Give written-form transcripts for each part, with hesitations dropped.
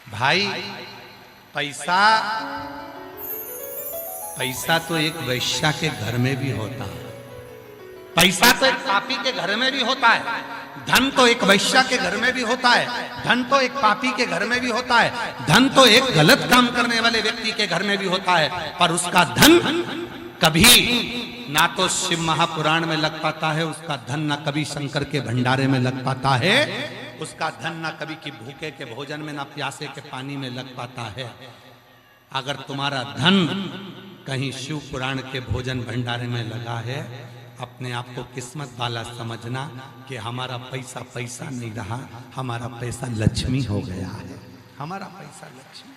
भाई पैसा पैसा तो एक वैश्या के घर में भी होता है, पैसा तो एक पापी के घर में भी होता है, धन तो एक वैश्या के घर में भी होता है, धन तो एक पापी के घर में भी होता है, धन तो एक गलत काम करने वाले व्यक्ति के घर में भी होता है, पर उसका धन कभी ना तो शिव महापुराण में लग पाता है, उसका धन ना कभी शंकर के भंडारे में लग पाता है, उसका धन ना कभी की भूखे के भोजन में ना प्यासे के पानी में लग पाता है। अगर तुम्हारा धन कहीं शिव पुराण के भोजन भंडारे में लगा है, अपने आप को किस्मत वाला समझना कि हमारा पैसा पैसा नहीं रहा, हमारा पैसा लक्ष्मी हो गया है, हमारा पैसा लक्ष्मी।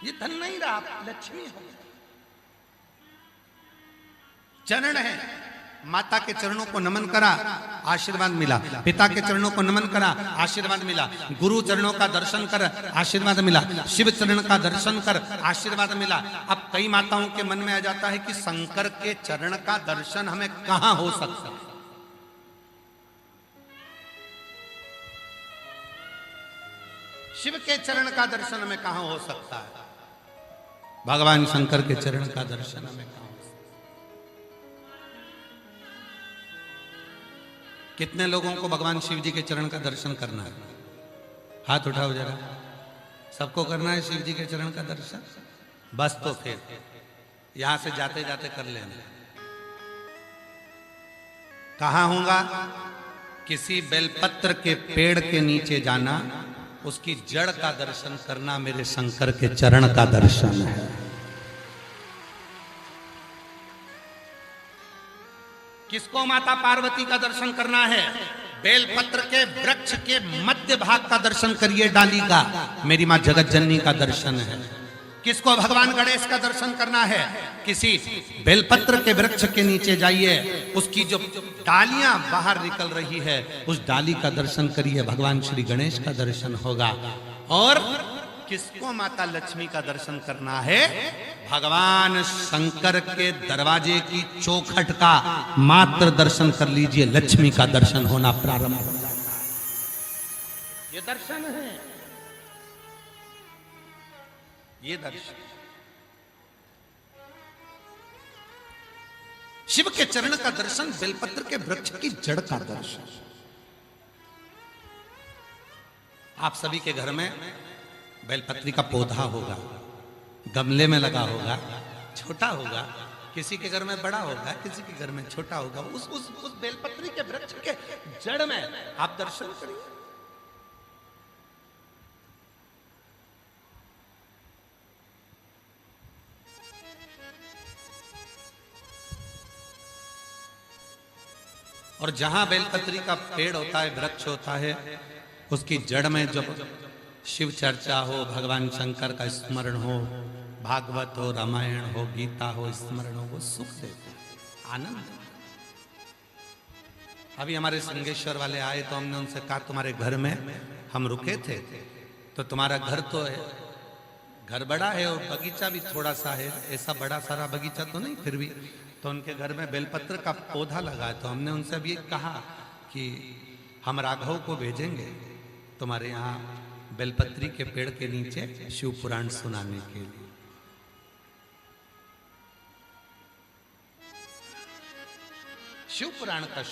ये धन नहीं रहा, लक्ष्मी हो गया। चरण है, माता के चरणों को नमन करा, आशीर्वाद मिला, पिता के चरणों को नमन करा, आशीर्वाद मिला, गुरु चरणों का दर्शन कर, आशीर्वाद मिला, शिव चरण का दर्शन कर, आशीर्वाद मिला। अब कई माताओं के मन में आ जाता है कि शंकर के चरण का दर्शन हमें कहां हो सकता है। शिव के चरण का दर्शन हमें कहां हो सकता है, भगवान शंकर के चरण का दर्शन हमें कहां। कितने लोगों को भगवान शिव जी के चरण का दर्शन करना है? हाथ उठाओ जरा। सबको करना है शिव जी के चरण का दर्शन? बस तो फिर यहां से जाते जाते कर लेना। कहां होगा? किसी बेलपत्र के पेड़ के नीचे जाना, उसकी जड़ का दर्शन करना मेरे शंकर के चरण का दर्शन है। किसको माता पार्वती का दर्शन करना है? बेलपत्र के वृक्ष के मध्य भाग का दर्शन करिए, डाली का, मेरी मां जगत जननी का दर्शन है। किसको भगवान गणेश का दर्शन करना है? किसी बेलपत्र के वृक्ष के नीचे जाइए, उसकी जो डालियां बाहर निकल रही है उस डाली का दर्शन करिए, भगवान श्री गणेश का दर्शन होगा। और किसको माता लक्ष्मी का दर्शन करना है? भगवान शंकर के दरवाजे की चौखट का मात्र दर्शन कर लीजिए, लक्ष्मी का दर्शन होना प्रारंभ हो जाता है। ये दर्शन है, ये दर्शन। शिव के चरण का दर्शन, बेलपत्र के वृक्ष की जड़ का दर्शन। आप सभी के घर में बेलपत्री का पौधा होगा, गमले में लगा होगा, छोटा होगा, किसी के घर में बड़ा होगा, किसी के घर में छोटा होगा। उस बेलपत्री के वृक्ष के जड़ में आप दर्शन करिए। और जहां बेलपत्री का पेड़ होता है, वृक्ष होता है, उसकी जड़ में जब शिव चर्चा हो, भगवान शंकर का स्मरण हो, भागवत हो, रामायण हो, गीता हो, स्मरण हो, वो सुख देता है, आनंद। अभी हमारे संगेश्वर वाले आए तो हमने उनसे कहा तुम्हारे घर में हम रुके थे, तो तुम्हारा घर तो है, घर बड़ा है और बगीचा भी थोड़ा सा है, ऐसा बड़ा सारा बगीचा तो नहीं, फिर भी तो उनके घर में बेलपत्र का पौधा लगा है। तो हमने उनसे भी कहा कि हम राघव को भेजेंगे तुम्हारे यहाँ बेलपत्री के पेड़ के नीचे शिव पुराण सुनाने के लिए। शिव पुराण का